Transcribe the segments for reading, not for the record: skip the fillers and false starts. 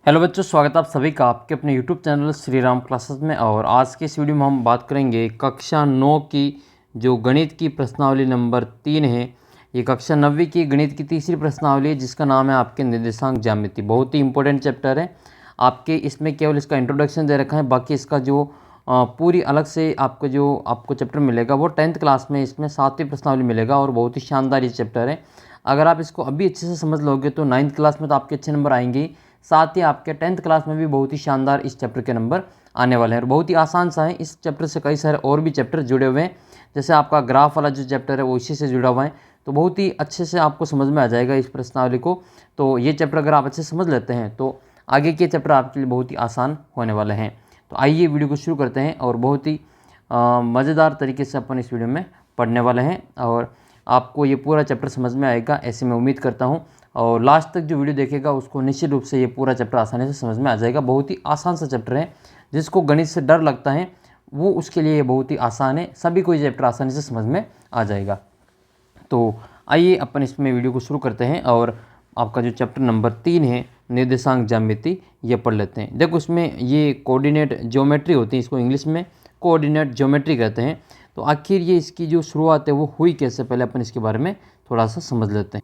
Hello बच्चों, स्वागत है आप सभी का आपके अपने YouTube channel Shri Ram classes में। और आज के इस वीडियो में हम बात करेंगे कक्षा 9 की जो गणित की प्रश्नावली नंबर 3 है। ये कक्षा 9वीं की गणित की तीसरी प्रश्नावली है जिसका नाम है आपके निर्देशांक ज्यामिति। बहुत ही इंपॉर्टेंट चैप्टर है आपके। इसमें केवल इसका इंट्रोडक्शन दे रखा है, बाकी इसका जो पूरी अलग से आपको चैप्टर मिलेगा वो 10th क्लास में इसमें 7वीं प्रश्नावली मिलेगा। और बहुत ही शानदार ये चैप्टर है। अगर आप इसको अभी अच्छे से समझ लोगे तो 9th क्लास में तो आपके अच्छे नंबर आएंगे ही, साथ ही आपके 10th क्लास में भी बहुत ही शानदार इस चैप्टर के नंबर आने वाले हैं। और बहुत ही आसान सा है। इस चैप्टर से कई सारे और भी चैप्टर जुड़े हुए हैं, जैसे आपका ग्राफ वाला जो चैप्टर है वो इसी से जुड़ा हुआ है। तो बहुत ही अच्छे से आपको समझ में आ जाएगा इस प्रश्नावली को। तो ये चैप्टर अगर आप अच्छे से समझ लेते हैं तो आगे के चैप्टर आपके लिए बहुत ही आसान होने वाले हैं। तो आइए वीडियो को शुरू करते हैं और बहुत ही मज़ेदार तरीके से अपन इस वीडियो में पढ़ने वाले हैं और आपको ये पूरा चैप्टर समझ में आएगा ऐसे मैं उम्मीद करता हूँ। और लास्ट तक जो वीडियो देखेगा उसको निश्चित रूप से ये पूरा चैप्टर आसानी से समझ में आ जाएगा। बहुत ही आसान सा चैप्टर है। जिसको गणित से डर लगता है वो उसके लिए ये बहुत ही आसान है। सभी को ये चैप्टर आसानी से समझ में आ जाएगा। तो आइए अपन इसमें वीडियो को शुरू करते हैं और आपका जो चैप्टर नंबर 3 है निर्देशांक ज्यामिति ये पढ़ लेते हैं। देखो इसमें ये कोऑर्डिनेट ज्योमेट्री होती है, इसको इंग्लिश में कोऑर्डिनेट ज्योमेट्री कहते हैं। तो आखिर ये इसकी जो शुरुआत है वो हुई कैसे, पहले अपन इसके बारे में थोड़ा सा समझ लेते हैं।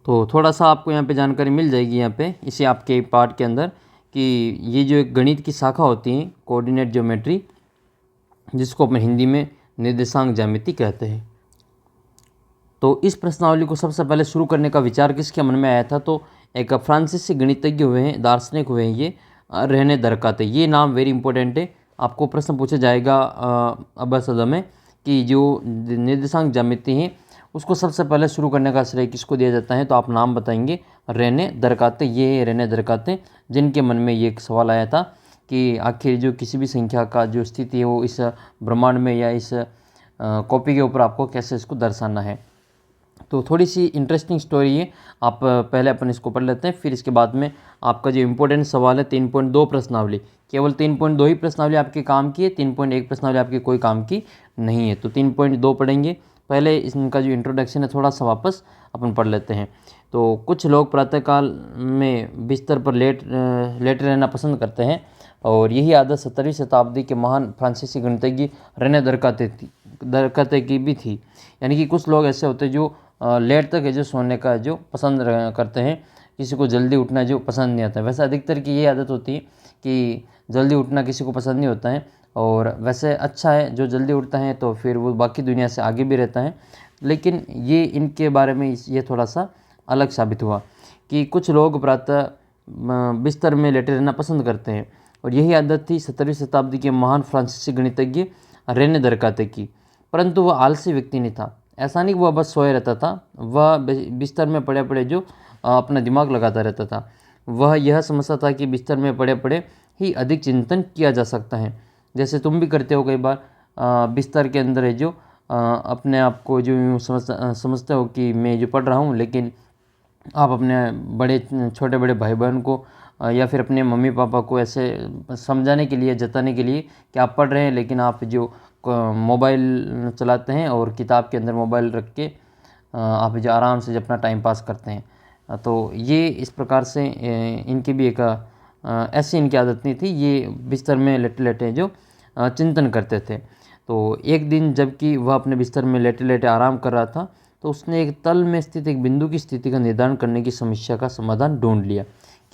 तो थोड़ा सा आपको यहाँ पे जानकारी मिल जाएगी यहाँ पे इसी आपके पार्ट के अंदर कि ये जो एक गणित की शाखा होती है कोऑर्डिनेट ज्योमेट्री, जिसको अपन हिंदी में निर्देशांक ज्यामिति कहते हैं। तो इस प्रश्नावली को सबसे पहले शुरू करने का विचार किसके मन में आया था, तो एक फ्रांसीसी गणितज्ञ हुए हैं, दार्शनिक हुए हैं ये रहने दरकाते। ये नाम वेरी इंपॉर्टेंट है। आपको प्रश्न पूछा जाएगा अब सदा में कि जो निर्देशांक ज्यामिति है उसको सबसे पहले शुरू करने का श्रेय किसको दिया जाता है, तो आप नाम बताएंगे रहने दरकाते। ये रहने दरकाते जिनके मन में ये एक सवाल आया था कि आखिर जो किसी भी संख्या का जो स्थिति है वो इस ब्रह्मांड में या इस कॉपी के ऊपर आपको कैसे इसको दर्शाना है। तो थोड़ी सी इंटरेस्टिंग स्टोरी है। आप पहले अपन इसको पढ़ लेते हैं, फिर इसके बाद में आपका जो इम्पोर्टेंट सवाल है 3.2 प्रश्नावली, केवल 3.2 ही प्रश्नावली आपके काम की है, 3.1 प्रश्नावली आपकी कोई काम की नहीं है। तो 3.2 पढ़ेंगे। पहले इनका जो इंट्रोडक्शन है थोड़ा सा वापस अपन पढ़ लेते हैं। तो कुछ लोग प्रातःकाल में बिस्तर पर लेटे रहना पसंद करते हैं और यही आदत 17वीं शताब्दी के महान फ्रांसीसी गणितज्ञ रेने दरकाते की भी थी। यानी कि कुछ लोग ऐसे होते हैं जो लेट तक है जो सोने का जो पसंद करते हैं, किसी को जल्दी उठना जो पसंद नहीं आता है। वैसे अधिकतर की ये आदत होती है कि जल्दी उठना किसी को पसंद नहीं होता है। और वैसे अच्छा है जो जल्दी उठता है तो फिर वो बाकी दुनिया से आगे भी रहता है। लेकिन ये इनके बारे में ये थोड़ा सा अलग साबित हुआ कि कुछ लोग प्रातः बिस्तर में लेटे रहना पसंद करते हैं और यही आदत थी 17वीं शताब्दी के महान फ्रांसीसी गणितज्ञ रेने दरकाते की। परंतु वह आलसी व्यक्ति नहीं था। ऐसा नहीं कि वह बस सोए रहता था, वह बिस्तर में पड़े पड़े जो अपना दिमाग लगाता रहता था। वह यह समझता था कि बिस्तर में पड़े पड़े ही अधिक चिंतन किया जा सकता है। जैसे तुम भी करते हो कई बार, बिस्तर के अंदर है जो अपने आप को जो यूँ समझते हो कि मैं जो पढ़ रहा हूँ, लेकिन आप अपने बड़े छोटे बड़े भाई बहन को या फिर अपने मम्मी पापा को ऐसे समझाने के लिए, जताने के लिए कि आप पढ़ रहे हैं, लेकिन आप जो मोबाइल चलाते हैं और किताब के अंदर मोबाइल रख के आप जो आराम से अपना टाइम पास करते हैं। तो ये इस प्रकार से इनकी भी एक ऐसी इनकी आदत नहीं थी। ये बिस्तर में लेटे लेटे जो चिंतन करते थे। तो एक दिन जबकि वह अपने बिस्तर में लेटे लेटे आराम कर रहा था तो उसने एक तल में स्थित एक बिंदु की स्थिति का निर्धारण करने की समस्या का समाधान ढूंढ लिया।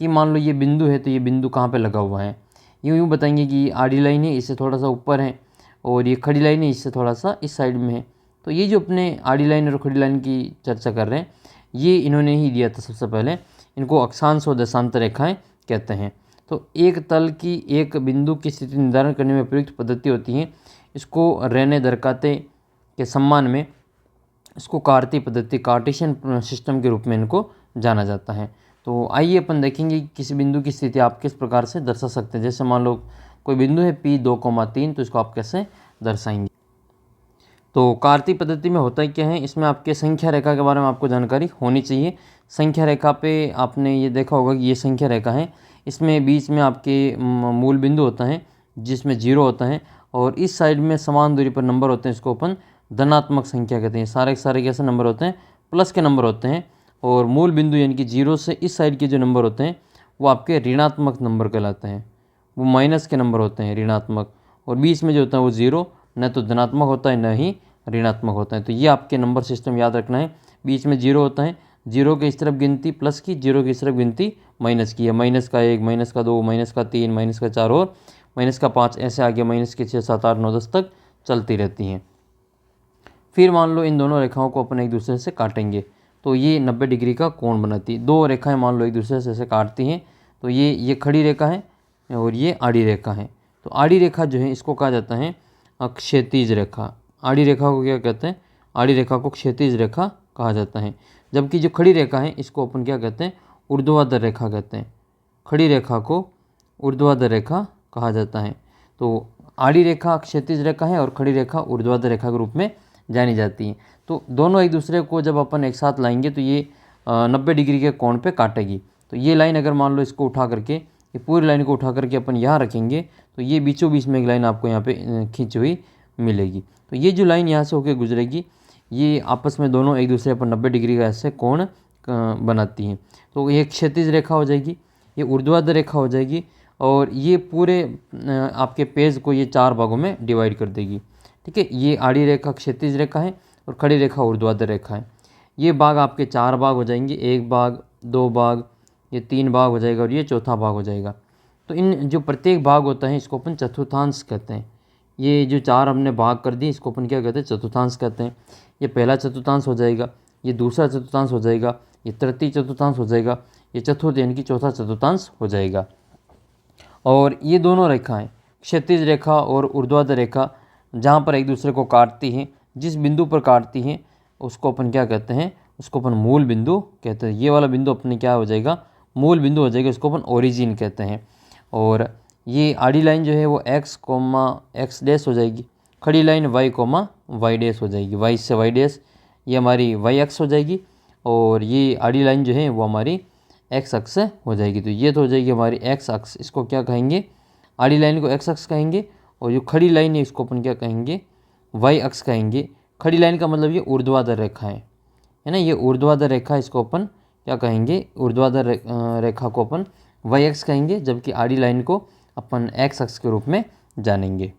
कि मान लो ये बिंदु है तो ये बिंदु कहाँ पे लगा हुआ है। यूँ बताएंगे कि आड़ी लाइन है, इससे थोड़ा सा ऊपर है, और ये खड़ी लाइन है, इससे थोड़ा सा इस साइड में है। तो ये जो अपने आड़ी लाइन और खड़ी लाइन की चर्चा कर रहे हैं ये इन्होंने ही दिया था सबसे पहले। इनको अक्षांश और दशांतर रेखाएँ कहते हैं। तो एक तल की एक बिंदु की स्थिति निर्धारण करने में प्रयुक्त पद्धति होती है। इसको रेने दरकाते के सम्मान में इसको कार्तीय पद्धति, कार्टेशियन सिस्टम के रूप में इनको जाना जाता है। तो आइए अपन देखेंगे कि किसी बिंदु की स्थिति आप किस प्रकार से दर्शा सकते हैं। जैसे मान लो कोई बिंदु है P2,3, तो इसको आप कैसे दर्शाएंगे। तो कार्तीय पद्धति में होता है क्या है, इसमें आपके संख्या रेखा के बारे में आपको जानकारी होनी चाहिए। संख्या रेखा पे आपने ये देखा होगा कि ये संख्या रेखा है, इसमें बीच में आपके मूल बिंदु होता है जिसमें 0 होता है, और इस साइड में समान दूरी पर नंबर होते हैं, इसको अपन धनात्मक संख्या कहते हैं। सारे के सारे कैसे नंबर होते हैं, प्लस के नंबर होते हैं। और मूल बिंदु यानी कि 0 से इस साइड के जो नंबर होते हैं वो आपके ऋणात्मक नंबर कहलाते हैं, वो माइनस के नंबर होते हैं ऋणात्मक। और बीच में जो होता है वो ज़ीरो, न तो धनात्मक होता है न ही ऋणात्मक होता है। तो ये आपके नंबर सिस्टम याद रखना है। बीच में जीरो होता है, जीरो के इस तरफ गिनती प्लस की, जीरो की इस तरफ गिनती माइनस की है। माइनस का 1, माइनस का 2, माइनस का 3, माइनस का 4 और माइनस का 5, ऐसे आगे माइनस के 6, 7, 8, 9, 10 तक चलती रहती हैं। फिर मान लो इन दोनों रेखाओं को अपन एक दूसरे से काटेंगे तो ये 90 डिग्री का कोण बनाती है। दो रेखाएं मान लो एक दूसरे से ऐसे काटती हैं तो ये खड़ी रेखा है और ये आड़ी रेखा है। तो आड़ी रेखा जो है इसको कहा जाता है क्षैतिज रेखा। आड़ी रेखा को क्या कहते हैं? आड़ी रेखा को क्षैतिज रेखा कहा जाता है। जबकि जो खड़ी रेखा है इसको अपन क्या कहते हैं? ऊर्ध्वाधर रेखा कहते हैं। खड़ी रेखा को ऊर्ध्वाधर रेखा कहा जाता है। तो आड़ी रेखा क्षैतिज रेखा है और खड़ी रेखा ऊर्ध्वाधर रेखा के रूप में जानी जाती है। तो दोनों एक दूसरे को जब अपन एक साथ लाएंगे तो ये 90 डिग्री के कोण पे काटेगी। तो ये लाइन अगर मान लो इसको उठा करके, ये पूरी लाइन को उठा करके अपन यहाँ रखेंगे तो ये बीचों बीच में एक लाइन आपको यहाँ पे खींची हुई मिलेगी। तो ये जो लाइन यहाँ से होकर गुजरेगी ये आपस में दोनों एक दूसरे पर 90 डिग्री का ऐसे कोण बनाती हैं। तो ये क्षैतिज रेखा हो जाएगी, ये ऊर्ध्वाधर रेखा हो जाएगी और ये पूरे आपके पेज को ये 4 भागों में डिवाइड कर देगी। ठीक है, ये आड़ी रेखा क्षैतिज रेखा है और खड़ी रेखा ऊर्ध्वाधर रेखा है। ये भाग आपके 4 भाग हो जाएंगे, 1 भाग, 2 भाग, ये 3 भाग हो जाएगा और ये चौथा भाग हो जाएगा। तो इन जो प्रत्येक भाग होता है इसको अपन चतुर्थांश कहते हैं। ये जो 4 हमने भाग कर दिए इसको अपन क्या कहते हैं? चतुर्थांश कहते हैं। ये पहला चतुर्थांश हो जाएगा, ये दूसरा चतुर्थांश हो जाएगा, ये तृतीय चतुर्थांश हो जाएगा, ये चतुर्थ यानी कि चौथा चतुर्थांश हो जाएगा। और ये दोनों रेखाएं क्षैतिज रेखा और ऊर्ध्वाधर रेखा जहाँ पर एक दूसरे को काटती हैं, जिस बिंदु पर काटती हैं उसको अपन क्या कहते हैं? उसको अपन मूल बिंदु कहते हैं। ये वाला बिंदु अपने क्या हो जाएगा? मूल बिंदु हो जाएगा, उसको अपन ओरिजिन कहते हैं। और ये आड़ी लाइन जो है वो x, x डैश हो जाएगी, खड़ी लाइन y, y डैश हो जाएगी, y से y डैश ये हमारी y अक्ष हो जाएगी और ये आड़ी लाइन जो है वो हमारी x अक्ष हो जाएगी। तो ये तो हो जाएगी हमारी x अक्ष, इसको क्या कहेंगे? आड़ी लाइन को x अक्ष कहेंगे और जो खड़ी लाइन है इसको अपन क्या कहेंगे? y अक्ष कहेंगे। खड़ी लाइन का मतलब ये ऊर्ध्वाधर रेखा है ना, ये ऊर्ध्वाधर रेखा, इसको अपन क्या कहेंगे? ऊर्ध्वाधर रेखा को अपन y अक्ष कहेंगे, जबकि आड़ी लाइन को अपन x अक्ष के रूप में जानेंगे।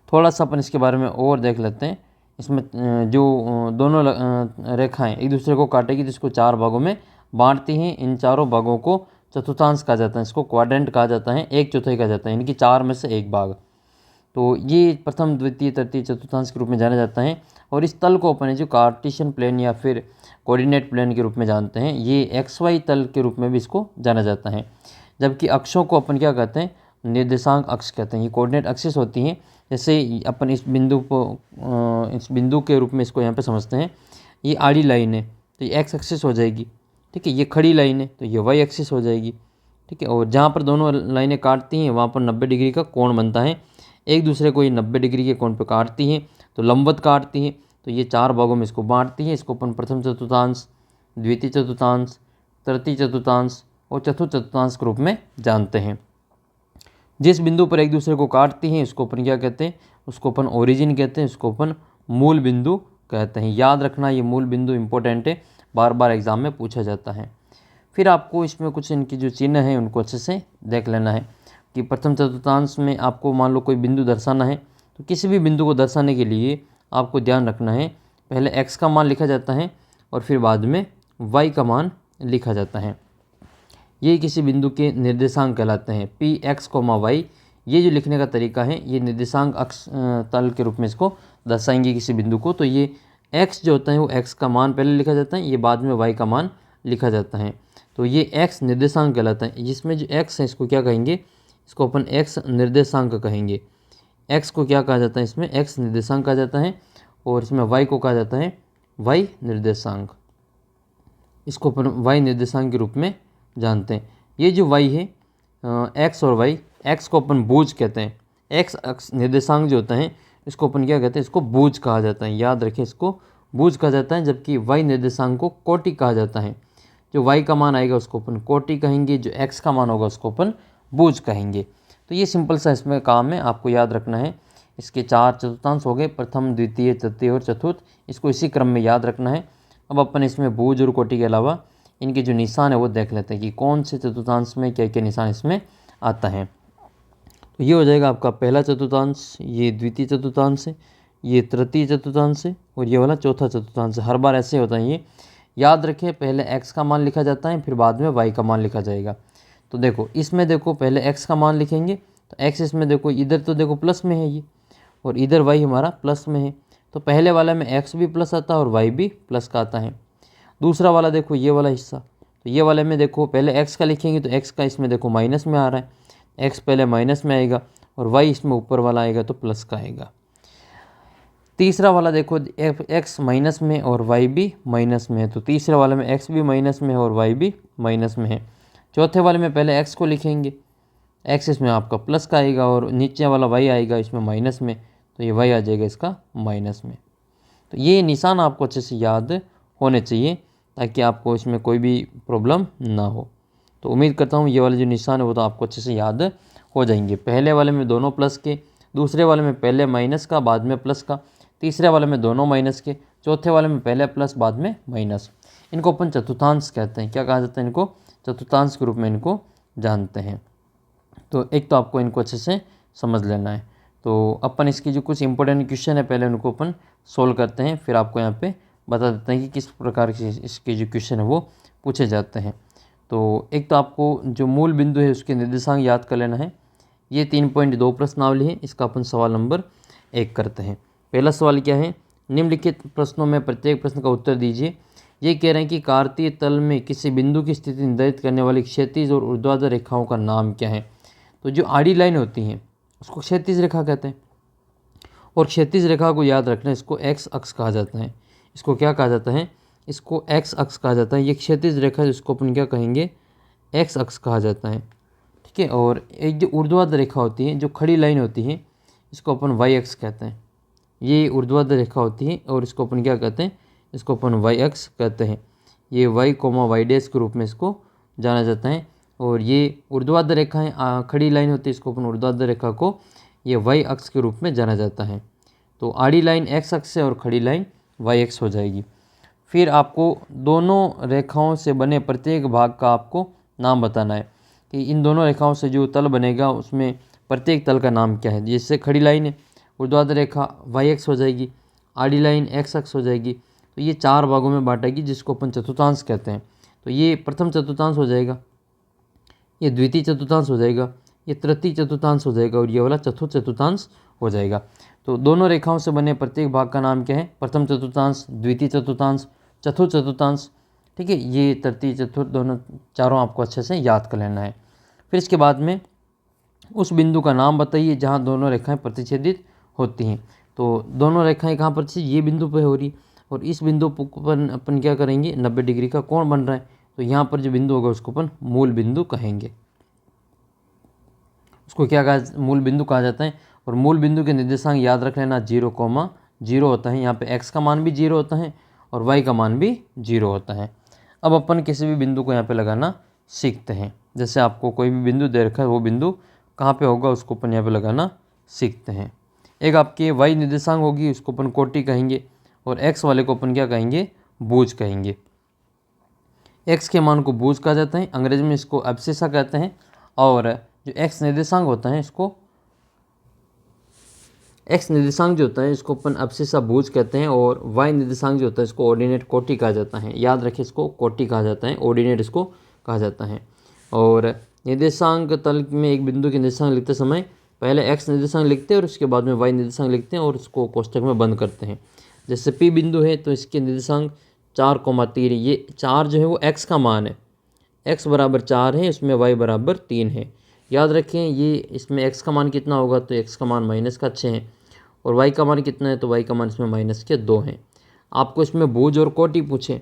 थोड़ा सा अपन इसके बारे में और देख लेते हैं। इसमें जो दोनों रेखाएं एक दूसरे को काटेगी तो इसको 4 भागों में बांटती हैं। इन चारों भागों को चतुर्थांश कहा जाता है, इसको क्वाड्रेंट कहा जाता है, 1/4 कहा जाता है, यानी कि 4 में से 1 भाग। तो ये प्रथम, द्वितीय, तृतीय, चतुर्थांश के रूप में जाना जाता है। और इस तल को अपन जो कार्टेशियन प्लेन या फिर कोऑर्डिनेट प्लेन के रूप में जानते हैं, ये XY तल के रूप में भी इसको जाना जाता है। जबकि अक्षों को अपन क्या कहते हैं? निर्देशांक अक्ष कहते हैं। ये कोऑर्डिनेट एक्सिस होती हैं। जैसे अपन इस बिंदु को इस बिंदु के रूप में इसको यहाँ पे समझते हैं। ये आड़ी लाइन है तो ये x एक्सिस हो जाएगी, ठीक है। ये खड़ी लाइन है तो ये y एक्सिस हो जाएगी, ठीक है। और जहाँ पर दोनों लाइनें काटती हैं वहाँ पर 90 डिग्री का कोण बनता है। एक दूसरे को ये 90 डिग्री के कोण पर काटती हैं तो लंबवत काटती हैं, तो ये 4 भागों में इसको बांटती हैं। इसको अपन प्रथम चतुर्थांश, द्वितीय चतुर्थांश, तृतीय चतुर्थांश और चतुर्थ चतुर्थांश के रूप में जानते हैं। जिस बिंदु पर एक दूसरे को काटती हैं उसको अपन क्या कहते हैं? उसको अपन ओरिजिन कहते हैं, उसको अपन मूल बिंदु कहते हैं। याद रखना ये मूल बिंदु इंपॉर्टेंट है, बार बार एग्जाम में पूछा जाता है। फिर आपको इसमें कुछ इनकी जो चिन्ह हैं उनको अच्छे से देख लेना है कि प्रथम चतुर्थांश में आपको मान लो कोई बिंदु दर्शाना है तो किसी भी बिंदु को दर्शाने के लिए आपको ध्यान रखना है, पहले x का मान लिखा जाता है और फिर बाद में y का मान लिखा जाता है। ये किसी बिंदु के निर्देशांक कहलाते हैं, px, y। ये जो लिखने का तरीका है ये निर्देशांक अक्ष तल के रूप में इसको दर्शाएंगे किसी बिंदु को। तो ये x जो होता है वो x का मान पहले लिखा जाता है, ये बाद में y का मान लिखा जाता है। तो ये x निर्देशांक कहलाता है। जिसमें जो x है इसको क्या कहेंगे? इसको अपन x निर्देशांक कहेंगे। x को क्या कहा जाता है? इसमें x निर्देशांक कहा जाता है और इसमें y को कहा जाता है y निर्देशांक। इसको अपन y निर्देशांक के रूप में जानते हैं। ये जो y है x और y, x को अपन भुज कहते हैं। x अक्ष निर्देशांक जो होता है इसको अपन क्या कहते हैं? इसको भुज कहा जाता है, याद रखें, इसको भुज कहा जाता है। जबकि y निर्देशांक को कोटि कहा जाता है। जो y का मान आएगा उसको अपन कोटि कहेंगे, जो x का मान होगा उसको अपन भुज कहेंगे। तो ये सिंपल सा इसमें काम है, आपको याद रखना है। इसके 4 चतुर्थांश हो गए, प्रथम, द्वितीय, तृतीय और चतुर्थ। इसको इसी क्रम में याद रखना है। अब अपन इसमें भुज और कोटि के अलावा इनके जो निशान है वो देख लेते हैं कि कौन से चतुर्थांश में क्या क्या निशान इसमें आता है। तो ये हो जाएगा आपका पहला चतुर्थांश, ये द्वितीय चतुर्थांश है, ये तृतीय चतुर्थांश है और ये वाला चौथा चतुर्थांश है। हर बार ऐसे होता है। ये याद रखें, पहले x का मान लिखा जाता है, फिर बाद में y का मान लिखा जाएगा। तो देखो इसमें देखो पहले x का मान लिखेंगे, तो x इसमें देखो इधर तो देखो प्लस में है ये, और इधर y हमारा प्लस में है, तो पहले वाला में x भी प्लस आता है और y भी प्लस का आता है। दूसरा वाला देखो ये वाला हिस्सा, तो ये वाले में देखो पहले x का लिखेंगे तो x का इसमें देखो माइनस में आ रहा है, x पहले माइनस में आएगा और y इसमें ऊपर वाला आएगा तो प्लस का आएगा। तीसरा वाला देखो x माइनस में और y भी माइनस में है, तो तीसरे वाले में x भी माइनस में है और y भी माइनस में है। चौथे वाले में पहले x को लिखेंगे, x इसमें आपका प्लस का आएगा और नीचे वाला y आएगा इसमें माइनस में, तो ये y आ जाएगा इसका माइनस में। तो ये निशान आपको अच्छे से याद होने चाहिए ताकि आपको इसमें कोई भी प्रॉब्लम ना हो। तो उम्मीद करता हूँ ये वाले जो निशान है वो तो आपको अच्छे से याद हो जाएंगे। पहले वाले में दोनों प्लस के, दूसरे वाले में पहले माइनस का बाद में प्लस का, तीसरे वाले में दोनों माइनस के, चौथे वाले में पहले प्लस बाद में माइनस। इनको अपन चतुर्थांश कहते हैं। क्या कहा जाता है इनको? चतुर्थांश के रूप में इनको जानते हैं। तो एक तो आपको इनको अच्छे से समझ लेना है। तो अपन इसकी जो कुछ इंपॉर्टेंट क्वेश्चन है पहले उनको अपन सोल्व करते हैं, फिर आपको यहाँ पे बता देते हैं कि किस प्रकार के इसके जो क्वेश्चन है वो पूछे जाते हैं। तो एक तो आपको जो मूल बिंदु है उसके निर्देशांक याद कर लेना है। ये 3.2 प्रश्नावली है, इसका अपन सवाल नंबर 1 करते हैं। पहला सवाल क्या है? निम्नलिखित प्रश्नों में प्रत्येक प्रश्न का उत्तर दीजिए। ये कह रहे हैं कि कार्तीय तल में किसी बिंदु की स्थिति निर्धारित करने वाली क्षैतिज और ऊर्ध्वाधर रेखाओं का नाम क्या है? तो जो आड़ी लाइन होती हैं उसको क्षैतिज रेखा कहते हैं, और क्षैतिज रेखा को याद रखना, इसको एक्स अक्ष कहा जाता है। इसको क्या कहा जाता है? इसको एक्स अक्ष कहा जाता है। ये क्षैतिज रेखा जिसको अपन क्या कहेंगे? एक्स अक्ष कहा जाता है, ठीक है। और एक जो ऊर्ध्वाधर रेखा होती है, जो खड़ी लाइन होती है, इसको अपन वाई अक्ष कहते हैं। ये ऊर्ध्वाधर रेखा होती है और इसको अपन क्या कहते हैं? इसको अपन वाई अक्ष कहते हैं। ये वाई कोमा वाई डैश के रूप में इसको जाना जाता है। और ये ऊर्ध्वाधर रेखाएं खड़ी लाइन होती है, इसको अपन ऊर्ध्वाधर रेखा को ये वाई अक्ष के रूप में जाना जाता है। तो आड़ी लाइन एक्स अक्ष है और खड़ी लाइन वाई अक्ष हो जाएगी। फिर आपको दोनों रेखाओं से बने प्रत्येक भाग का आपको नाम बताना है कि इन दोनों रेखाओं से जो तल बनेगा उसमें प्रत्येक तल का नाम क्या है। जैसे खड़ी लाइन है, ऊर्ध्वाधर रेखा वाई अक्ष हो जाएगी, आड़ी लाइन एक्स अक्ष हो जाएगी। तो ये 4 भागों में बांटेगी जिसको अपन चतुर्थांश कहते हैं। तो ये प्रथम चतुर्थांश हो जाएगा, ये द्वितीय चतुर्थांश हो जाएगा, ये तृतीय चतुर्थांश हो जाएगा और ये वाला चतुर्थ चतुर्थांश हो जाएगा। तो दोनों रेखाओं से बने प्रत्येक भाग का नाम क्या है? प्रथम चतुर्थांश, द्वितीय चतुर्थांश, चतुर्थ चतुर्थांश, ठीक है। ये तृतीय चतुर्थ दोनों चारों आपको अच्छे से याद कर लेना है। फिर इसके बाद में उस बिंदु का नाम बताइए जहाँ दोनों रेखाएं प्रतिच्छेदित होती हैं। तो दोनों रेखाएं कहाँ पर? ये बिंदु पर हो रही, और इस बिंदु पर अपन क्या करेंगे? 90 डिग्री का कोण बन रहा है, तो यहाँ पर जो बिंदु होगा उसको अपन मूल बिंदु कहेंगे। उसको क्या कहा? मूल बिंदु कहा जाता है। और मूल बिंदु के निर्देशांक याद रख लेना, 0,0 होता है। यहाँ पे x का मान भी 0 होता है और y का मान भी 0 होता है। अब अपन किसी भी बिंदु को यहाँ पे लगाना सीखते हैं। जैसे आपको कोई भी बिंदु दे रखा है, वो बिंदु कहाँ पे होगा उसको अपन यहाँ पे लगाना सीखते हैं। एक आपके y निर्देशांक होगी, उसको अपन कोटि कहेंगे, और x वाले को अपन क्या कहेंगे? भुज कहेंगे। x के मान को भुज कहा जाता है, अंग्रेजी में इसको एब्सिसा कहते हैं। और जो x निर्देशांक होता है इसको x निर्देशांक जो होता है इसको अपन एब्सिसा भुज कहते हैं, और y निर्देशांक जो होता है इसको ऑर्डिनेट कोटि कहा जाता है। याद रखिए, इसको कोटि कहा जाता है, ऑर्डिनेट इसको कहा जाता है। और निर्देशांक तल में एक बिंदु के निर्देशांक लिखते समय पहले x निर्देशांक लिखते हैं और उसके बाद में y निर्देशांक लिखते हैं और उसको कोष्टक में बंद करते हैं। जैसे P बिंदु है तो इसके निर्देशांक 4,3 है। ये 4 जो है वो x का मान है, x बराबर 4 है, इसमें y बराबर 3 है। याद रखें, ये इसमें x का मान कितना होगा? तो x का मान माइनस का 6 है, और y का मान कितना है? तो y का मान इसमें माइनस के 2 हैं। आपको इसमें भुज और कोटि पूछे,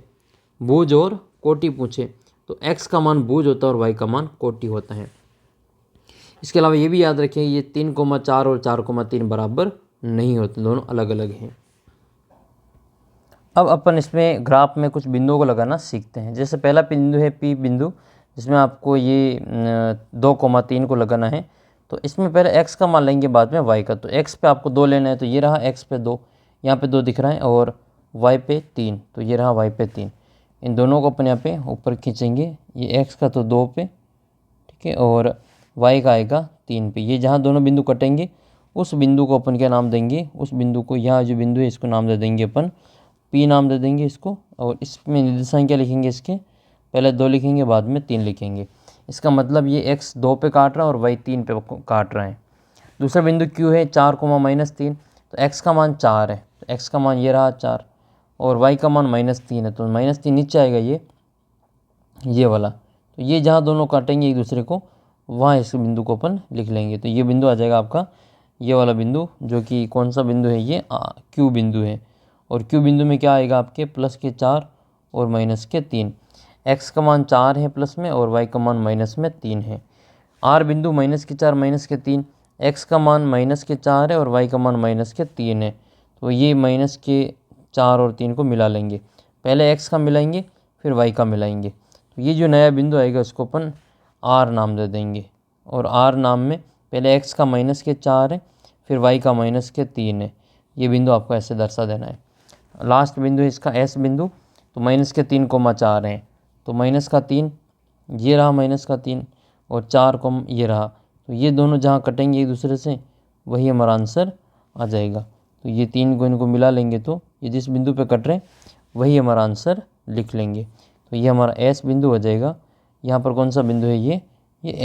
भुज और कोटि पूछे तो x का मान भुज होता है और y का मान कोटि होता है। इसके अलावा ये भी याद रखें, ये 3,4 और 4,3 बराबर नहीं होते, दोनों अलग अलग हैं। अब अपन इसमें ग्राफ में कुछ बिंदुओं को लगाना सीखते हैं। जैसे पहला बिंदु है P बिंदु, जिसमें आपको ये 2,3 को लगाना है। तो इसमें पहले x का मान लेंगे, बाद में y का। तो x पे आपको 2 लेना है, तो ये रहा x पे 2, यहाँ पे 2 दिख रहा है, और y पे 3, तो ये रहा y पे 3। इन दोनों को अपन यहाँ पे ऊपर खींचेंगे। ये x का तो 2 पे, ठीक है, और y का आएगा 3 पे। ये जहाँ दोनों बिंदु कटेंगे उस बिंदु को अपन क्या नाम देंगे, उस बिंदु को, यहाँ जो बिंदु है इसको नाम दे देंगे अपन P नाम दे देंगे इसको। और इसमें निर्देशांक क्या लिखेंगे, इसके पहले 2 लिखेंगे बाद में 3 लिखेंगे। इसका मतलब ये x 2 पे काट रहा है और y 3 पे काट रहा है। दूसरा बिंदु Q है 4,-3, तो x का मान 4 है, तो x का मान ये रहा 4 और y का मान -3 है, तो -3 नीचे आएगा ये वाला। तो ये जहाँ दोनों काटेंगे एक दूसरे को वहाँ इस बिंदु को अपन लिख लेंगे। तो ये बिंदु आ जाएगा आपका ये वाला बिंदु, जो कि कौन सा बिंदु है, ये Q बिंदु है। और Q बिंदु में क्या आएगा आपके +4 और -3। x का मान 4 है प्लस में और y का मान -3 है। R बिंदु -4 -3, x का मान -4 है और y का मान -3 है। तो ये -4 और 3 को मिला लेंगे, पहले x का मिलाएंगे फिर y का मिलाएंगे। तो ये जो नया बिंदु आएगा उसको अपन R नाम दे देंगे। और R नाम में पहले x का -4 है फिर y का -3 है। ये बिंदु आपको ऐसे दर्शा देना है। लास्ट बिंदु है इसका S बिंदु, तो -3,4 है, तो -3 ये रहा -3 और 4 ये रहा। तो ये दोनों जहाँ कटेंगे एक दूसरे से वही हमारा आंसर आ जाएगा। तो ये 3 को इनको मिला लेंगे तो ये जिस बिंदु पे कट रहे हैं वही हमारा आंसर लिख लेंगे। तो ये हमारा S बिंदु हो जाएगा। यहाँ पर कौन सा बिंदु है, ये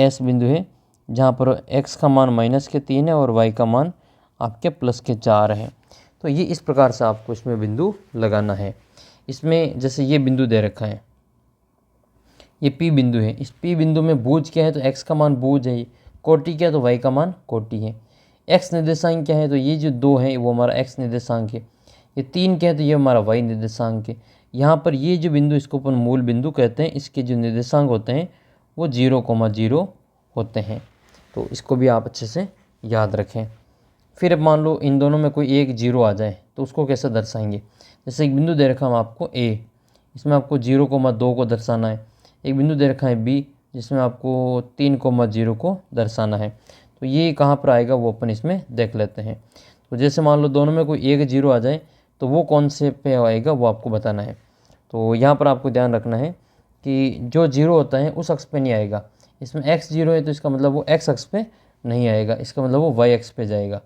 S बिंदु है, जहाँ पर x का मान -3 है और y का मान आपके +4 है। तो ये इस प्रकार से आपको इसमें बिंदु लगाना है। इसमें जैसे ये बिंदु दे रखा है, ये P बिंदु है, इस P बिंदु में भुज क्या है, तो x का मान भुज है, कोटि क्या है तो y का मान कोटि है। x निर्देशांक क्या है, तो ये जो 2 है वो हमारा x निर्देशांक है, ये 3 क्या है तो ये हमारा y निर्देशांक है। यहाँ पर ये जो बिंदु इसको अपन मूल बिंदु कहते हैं, इसके जो निर्देशांक होते हैं वो 0,0 होते हैं। तो इसको भी आप अच्छे से याद रखें। फिर अब मान लो इन दोनों में कोई एक 0 आ जाए तो उसको कैसे दर्शाएंगे। जैसे एक बिंदु दे रखा हम आपको A, इसमें आपको 0,2 को दर्शाना है। एक बिंदु दे रखा है B, जिसमें आपको 3,0 को दर्शाना है। तो ये कहाँ पर आएगा वो अपन इसमें देख लेते हैं। तो जैसे मान लो दोनों में कोई एक 0 आ जाए तो वो कौन से पे आएगा वो आपको बताना है। तो यहाँ पर आपको ध्यान रखना है कि जो 0 होता है उस अक्ष पे नहीं आएगा। इसमें x 0 है तो इसका मतलब वो x अक्ष पे नहीं आएगा, इसका मतलब वो y अक्ष पे जाएगा।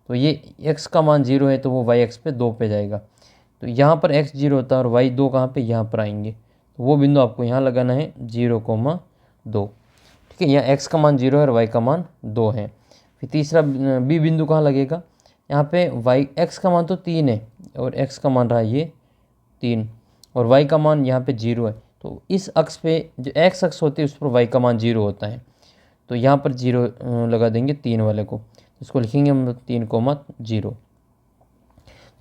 तो ये x का मान 0 है तो वो y अक्ष पे 2 पे जाएगा। तो यहाँ पर x 0 होता है और y 2 कहाँ पे, यहाँ पर आएंगे। तो वो बिंदु आपको यहाँ लगाना है 0,2, ठीक है। यहाँ x का मान 0 है और y का मान 2 है। फिर तीसरा b बिंदु कहाँ लगेगा, यहाँ पे x का मान तो 3 है और x का मान रहा ये 3 और y का मान यहाँ पे 0 है। तो इस अक्ष पे जो x अक्ष होती है उस पर y का मान 0 होता है। तो यहाँ पर 0 लगा देंगे 3 वाले को, इसको लिखेंगे हम 3,0।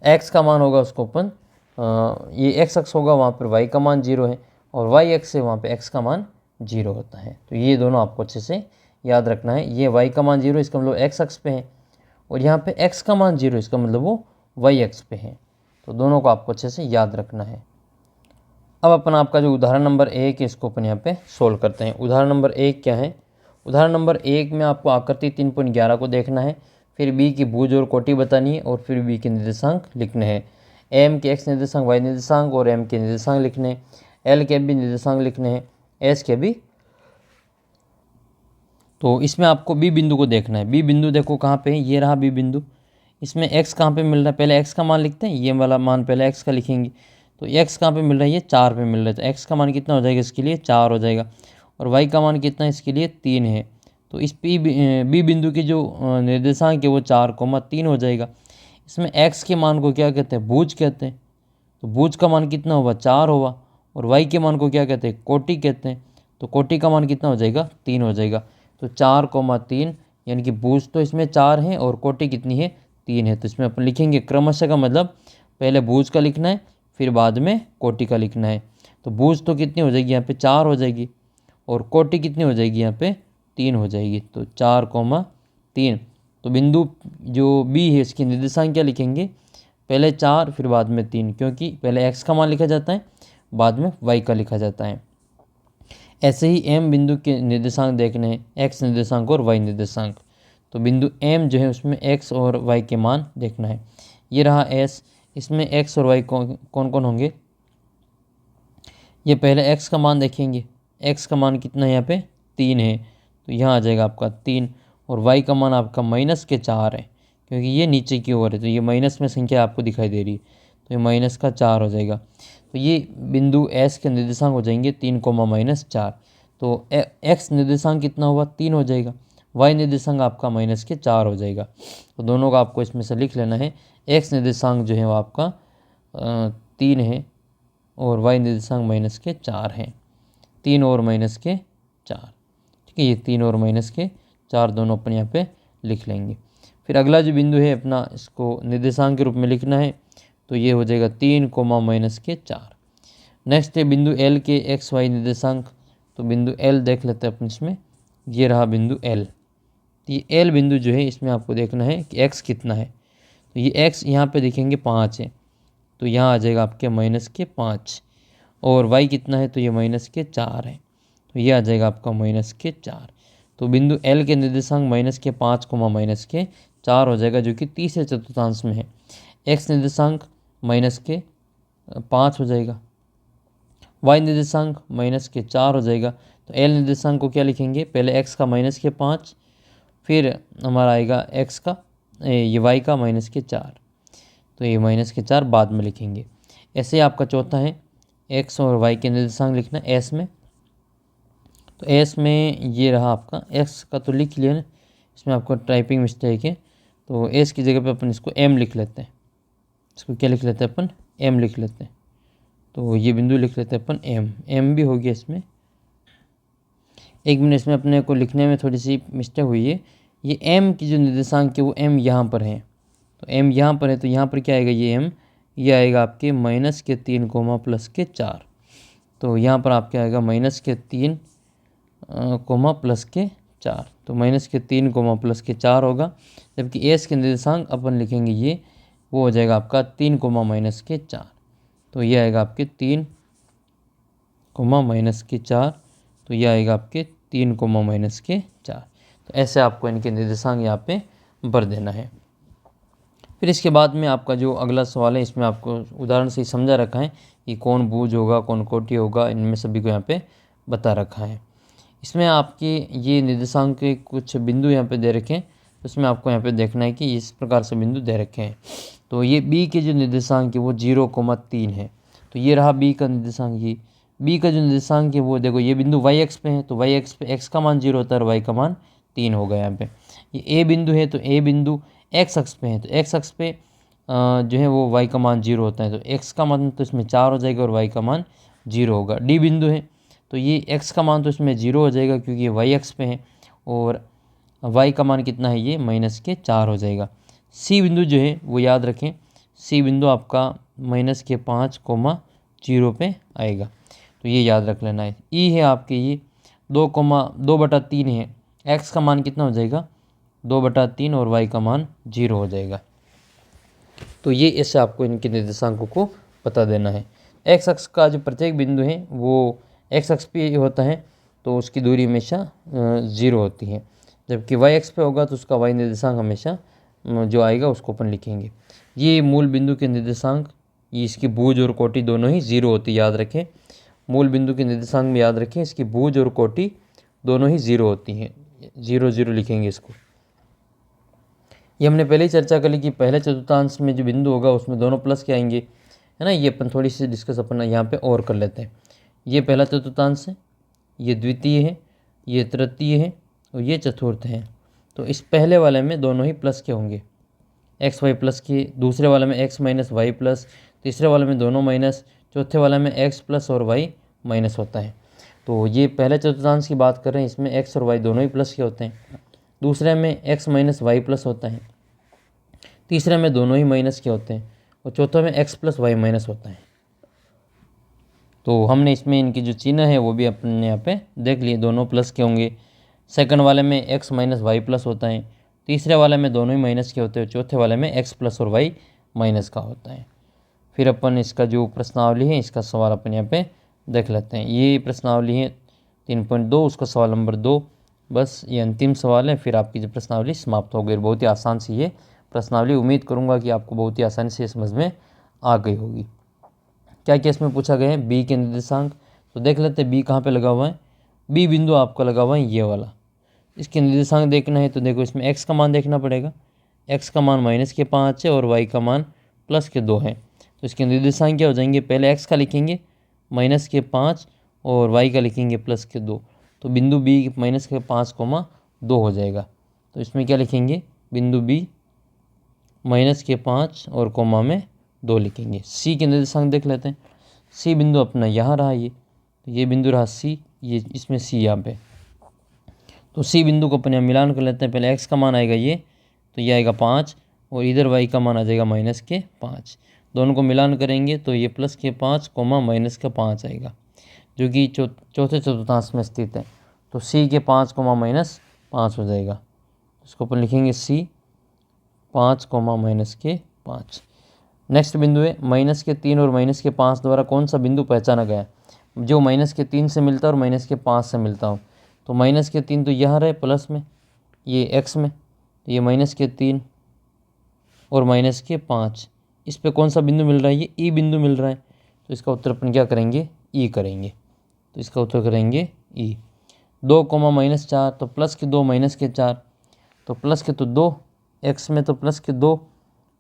x का मान होगा उसको अपन ये x अक्ष होगा, वहाँ पर y का मान 0 है और y अक्ष से वहाँ पे x का मान 0 होता है। तो ये दोनों आपको अच्छे से याद रखना है। ये y का मान 0 इसका मतलब x अक्ष पे है और यहाँ पे x का मान 0 इसका मतलब वो y अक्ष पे है। तो दोनों को आपको अच्छे से याद रखना है। अब अपन आपका जो उदाहरण नंबर 1 है इसको अपन यहाँ पे सोल्व करते हैं। उदाहरण नंबर 1 क्या है, उदाहरण नंबर 1 में आपको आकृति 3.11 को देखना है, फिर b की भुज और कोटि बतानी है और फिर b के निर्देशांक लिखने हैं। m के x निर्देशांक, y निर्देशांक और m के निर्देशांक लिखने हैं। l के भी निर्देशांक लिखने हैं, s के भी। तो इसमें आपको b बिंदु को देखना है। b बिंदु देखो कहाँ पे है, ये रहा b बिंदु। इसमें x कहाँ पे मिल रहा है, पहले x का मान लिखते हैं, ये वाला मान पहले x का लिखेंगे। तो x कहाँ पे मिल रहा है, ये 4 पे मिल रहा है। तो x का मान कितना हो जाएगा, इसके लिए 4 हो जाएगा और y का मान कितना है, इसके लिए 3 है। तो इस b बिंदु के जो निर्देशांक है वो 4,3 हो जाएगा। इसमें x के मान को क्या कहते हैं, भुज कहते हैं। तो भुज का मान कितना होगा, 4 होगा और y के मान को क्या कहते हैं, कोटि कहते हैं। तो कोटि का मान कितना हो जाएगा, 3 हो जाएगा। तो 4,3 यानी कि भुज तो इसमें 4 है और कोटि कितनी है, 3 है। तो इसमें अपन लिखेंगे क्रमशः, का मतलब पहले भुज का लिखना है फिर बाद में कोटि का लिखना है। तो भुज तो कितनी हो जाएगी, यहाँ पे 4 हो जाएगी और कोटि कितनी हो जाएगी, यहाँ पे 3 हो जाएगी। तो 4,3। तो बिंदु जो b है इसकी निर्देशांक क्या लिखेंगे, पहले 4 फिर बाद में 3, क्योंकि पहले x का मान लिखा जाता है बाद में y का लिखा जाता है। ऐसे ही m बिंदु के निर्देशांक देखने हैं, x निर्देशांक और y निर्देशांक। तो बिंदु m जो है उसमें x और y के मान देखना है। ये रहा s, इसमें x और y कौन कौन होंगे, ये पहले x का मान देखेंगे, x का मान कितना है यहाँ पे 3 है, तो यहाँ आ जाएगा आपका 3, और y का मान आपका -4 है, क्योंकि ये नीचे की ओर है तो ये माइनस में संख्या आपको दिखाई दे रही है, तो ये -4 हो जाएगा। तो ये बिंदु S के निर्देशांक हो जाएंगे 3, -4। तो x निर्देशांक कितना हुआ 3 हो जाएगा, y निर्देशांक आपका -4 हो जाएगा। तो दोनों का आपको इसमें से लिख लेना है। x निर्देशांक जो है वो आपका 3 है और y निर्देशांक -4 है, 3 और -4, ठीक है। ये 3 और -4 दोनों अपन यहाँ पे लिख लेंगे। फिर अगला जो बिंदु है अपना, इसको निर्देशांक के रूप में लिखना है, तो ये हो जाएगा 3, -4। नेक्स्ट है बिंदु L के x y निर्देशांक, तो बिंदु L देख लेते हैं अपन इसमें, ये रहा बिंदु L। तो ये L बिंदु जो है इसमें आपको देखना है कि x कितना है, तो ये x यहाँ पे देखेंगे 5 है, तो यहाँ आ जाएगा आपके -5, और y कितना है तो ये -4 है, तो ये आ जाएगा आपका -4। तो बिंदु L के निर्देशांक -5, -4 हो जाएगा, जो कि तीसरे चतुर्थांश में है। x निर्देशांक -5 हो जाएगा, y निर्देशांक -4 हो जाएगा। तो L निर्देशांक को क्या लिखेंगे, पहले x का -5, फिर हमारा आएगा x का ये y का -4, तो ये -4 बाद में लिखेंगे। ऐसे आपका चौथा है x और y के निर्देशांक लिखना s में, तो s में ये रहा आपका, x का तो लिख लिया ना, इसमें आपको टाइपिंग मिस्टेक है, तो s की जगह पे अपन इसको m लिख लेते हैं। इसको क्या लिख लेते हैं अपन, m लिख लेते हैं। तो ये बिंदु लिख लेते हैं अपन m भी हो गया इसमें। एक मिनट, इसमें अपने को लिखने में थोड़ी सी मिस्टेक हुई है। ये m की जो निर्देशांक है वो m यहाँ पर है, तो m यहाँ पर है, तो यहाँ पर क्या आएगा, ये m, ये आएगा आपके -3, +4। तो यहाँ पर आपके आएगा -3, +4, तो -3, +4 होगा। जबकि s के निर्देशांक अपन लिखेंगे ये, वो हो जाएगा आपका 3, -4, तो ये आएगा आपके 3, -4, तो ये आएगा आपके 3, -4। तो ऐसे आपको इनके निर्देशांक यहाँ पे भर देना है। फिर इसके बाद में आपका जो अगला सवाल है, इसमें आपको उदाहरण से ही समझा रखा है कि कौन भुज होगा, कौन कोटि होगा, इनमें सभी को यहाँ पे बता रखा है। इसमें आपके ये निर्देशांक के कुछ बिंदु यहाँ पे दे रखे हैं, तो इसमें आपको यहाँ पे देखना है कि इस प्रकार से बिंदु दे रखे हैं। तो ये b के जो निर्देशांक है वो 0,3 है, तो ये रहा b का निर्देशांक। ये b का जो निर्देशांक है वो देखो, ये बिंदु y अक्ष पे है, तो y अक्ष पे x का मान 0 होता है और y का मान 3 होगा यहाँ पे। ये a बिंदु है, तो a बिंदु x अक्ष पे है, तो x अक्ष पे जो है वो y का मान 0 होता है, तो x का मान तो इसमें 4 हो जाएगा और y का मान 0 होगा। d बिंदु है, तो ये x का मान तो इसमें 0 हो जाएगा क्योंकि ये y अक्ष पे है, और y का मान कितना है, ये -4 हो जाएगा। c बिंदु जो है वो याद रखें, c बिंदु आपका -5, 0 पे आएगा, तो ये याद रख लेना है। e है आपके ये 2/3 है, x का मान कितना हो जाएगा 2/3 और y का मान 0 हो जाएगा। तो ये ऐसे आपको इनके निर्देशांकों को बता देना है। x अक्ष का जो प्रत्येक बिंदु है वो x अक्ष पे होता है, तो उसकी दूरी हमेशा 0 होती है, जबकि y अक्ष पे होगा तो उसका y निर्देशांक हमेशा जो आएगा उसको अपन लिखेंगे। ये मूल बिंदु के निर्देशांक, ये इसकी भुज और कोटि दोनों ही 0 होती है, याद रखें। मूल बिंदु के निर्देशांक में याद रखें, इसकी भुज और कोटि दोनों ही 0 होती हैं, 0, 0 लिखेंगे इसको। ये हमने पहले ही चर्चा कर ली कि पहले चतुर्थांश में जो बिंदु होगा उसमें दोनों प्लस के आएंगे, है ना। ये अपन थोड़ी सी डिस्कस अपन यहाँ पे और कर लेते हैं। ये पहला चतुर्थांश है, ये द्वितीय है, ये तृतीय है और ये चतुर्थ है। तो इस पहले वाले में दोनों ही प्लस के होंगे, एक्स वाई प्लस के, दूसरे वाले में एक्स माइनस वाई प्लस, तीसरे वाले में दोनों माइनस, चौथे वाले में एक्स प्लस और वाई माइनस होता है। तो ये पहले चतुर्थांश की बात कर रहे हैं, इसमें एक्स और वाई दोनों ही प्लस के होते हैं। दूसरे में एक्स माइनस वाई प्लस होता है, तीसरे में दोनों ही माइनस के होते हैं, और चौथे में एक्स प्लस वाई माइनस होता है। तो हमने इसमें इनकी जो चिन्ह है वो भी अपने यहाँ पे देख लिए, दोनों प्लस के होंगे। सेकंड वाले में एक्स माइनस वाई प्लस होता है, तीसरे वाले में दोनों ही माइनस के होते हैं, चौथे वाले में एक्स प्लस और वाई माइनस का होता है। फिर अपन इसका जो प्रश्नावली है इसका सवाल अपन यहाँ पे देख लेते हैं। ये प्रश्नावली है 3.2, उसका सवाल नंबर 2, बस ये अंतिम सवाल है, फिर आपकी जो प्रश्नावली समाप्त हो गई। बहुत ही आसान सी ये प्रश्नावली, उम्मीद करूँगा कि आपको बहुत ही आसानी से समझ में आ गई होगी। क्या क्या इसमें पूछा गया है, बी के निर्देशांक, तो देख लेते हैं बी कहाँ पे लगा हुआ है। बी बिंदु आपका लगा हुआ है ये वाला। इसके निर्देशांक देखना है तो देखो इसमें एक्स का मान देखना पड़ेगा। एक्स का मान -5 है और वाई का मान +2 है। तो इसके निर्देशांक क्या हो जाएंगे, पहले एक्स का लिखेंगे -5 और वाई का लिखेंगे +2। तो बिंदु बी -5, 2 हो जाएगा। तो इसमें क्या लिखेंगे, बिंदु बी -5 और कोमा में 2 लिखेंगे। सी के निर्देशांक देख लेते हैं। सी बिंदु अपना यहाँ रहा, ये बिंदु रहा सी, ये इसमें सी यहाँ पे। तो सी बिंदु को अपन यहाँ मिलान कर लेते हैं। पहले एक्स का मान आएगा ये, तो ये आएगा 5 और इधर वाई का मान आ जाएगा -5। दोनों को मिलान करेंगे तो ये +5, -5 आएगा, जो कि चौथे चतुर्थांश में स्थित है। तो सी के 5, -5 हो जाएगा। इसको अपन लिखेंगे सी 5, -5। नेक्स्ट बिंदु है -3 और -5 द्वारा कौन सा बिंदु पहचाना गया, जो -3 से मिलता है और -5 से मिलता हो। तो -3 तो यहाँ रहे प्लस में, ये एक्स में, तो ये -3 और -5, इस पे कौन सा बिंदु मिल रहा है, ये ई बिंदु मिल रहा है। तो इसका उत्तर अपन क्या करेंगे, ई करेंगे। तो इसका उत्तर करेंगे ई। 2, -4, तो +2 -4, तो +2, एक्स में तो +2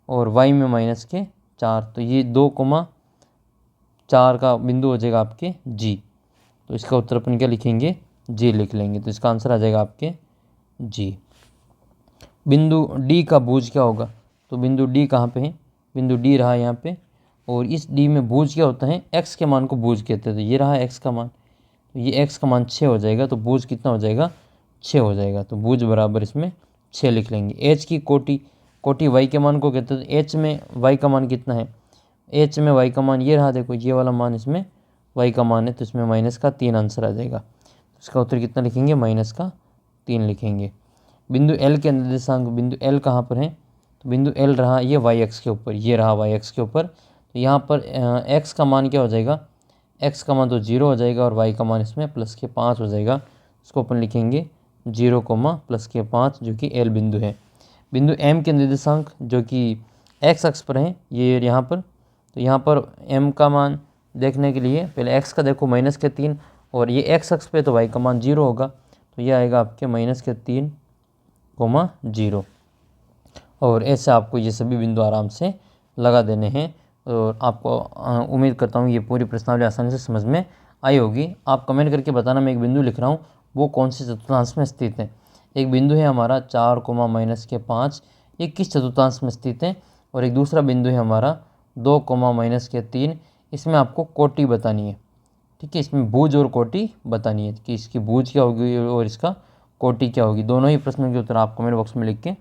और वाई में -4, तो ये 2,4 का बिंदु हो जाएगा आपके जी। तो इसका उत्तर अपन क्या लिखेंगे, जी लिख लेंगे। तो इसका आंसर आ जाएगा आपके जी। बिंदु डी का भुज क्या होगा, तो बिंदु डी कहाँ पे है, बिंदु डी रहा यहाँ पे, और इस डी में भुज क्या होता है, एक्स के मान को भुज कहते हैं। तो ये रहा एक्स का मान, तो ये एक्स का मान 6 हो जाएगा, तो भुज कितना हो जाएगा, 6 हो जाएगा। तो भुज बराबर इसमें 6 लिख लेंगे। एच की कोटि वाई के मान को कहते हैं। तो एच में वाई का मान कितना है, एच में वाई का मान ये रहा, देखो ये वाला मान इसमें वाई का मान है, तो इसमें -3 आंसर आ जाएगा। तो इसका उत्तर कितना लिखेंगे, -3 लिखेंगे। बिंदु एल के निर्देशांक, बिंदु एल कहाँ पर है, तो बिंदु एल रहा ये वाई एक्स के ऊपर, ये रहा वाई एक्स के ऊपर। तो यहाँ पर एक्स का मान क्या हो जाएगा, एक्स का मान तो 0 हो जाएगा और वाई का मान इसमें +5 हो जाएगा। इसको अपन लिखेंगे 0, +5, जो कि एल बिंदु है। बिंदु एम के निर्देशांक जो कि एक्स अक्ष पर हैं, ये यहाँ पर। तो यहाँ पर एम का मान देखने के लिए पहले एक्स का देखो -3 और ये एक्स अक्ष पे तो वाई का मान 0 होगा, तो ये आएगा आपके -3, 0। और ऐसे आपको ये सभी बिंदु आराम से लगा देने हैं। और आपको उम्मीद करता हूँ ये पूरी प्रश्नावली आसानी से समझ में आई होगी। आप कमेंट करके बताना, मैं एक बिंदु लिख रहा हूँ वो कौन से चतुर्थांश में स्थित है। एक बिंदु है हमारा 4, -5, ये किस चतुर्थांश में स्थित है। और एक दूसरा बिंदु है हमारा 2, -3, इसमें आपको कोटि बतानी है। ठीक है, इसमें भुज और कोटि बतानी है कि इसकी भुज क्या होगी और इसका कोटि क्या होगी। दोनों ही प्रश्नों के उत्तर आप कमेंट बॉक्स में लिख के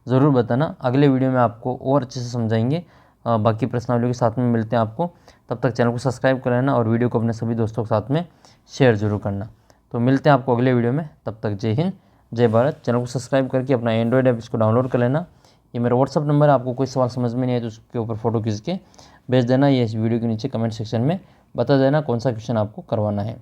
ज़रूर बताना। अगले वीडियो में आपको और अच्छे से समझाएंगे। बाकी प्रश्नावलियों के साथ में मिलते हैं आपको। तब तक चैनल को सब्सक्राइब कर लेना और वीडियो को अपने सभी दोस्तों के साथ में शेयर जरूर करना। तो मिलते हैं आपको अगले वीडियो में, तब तक जय हिंद जय भारत। चैनल को सब्सक्राइब करके अपना एंड्रॉयड ऐप इसको डाउनलोड कर लेना। ये मेरा व्हाट्सअप नंबर है, आपको कोई सवाल समझ में नहीं है तो उसके ऊपर फ़ोटो खींच के भेज देना। ये इस वीडियो के नीचे कमेंट सेक्शन में बता देना कौन सा क्वेश्चन आपको करवाना है।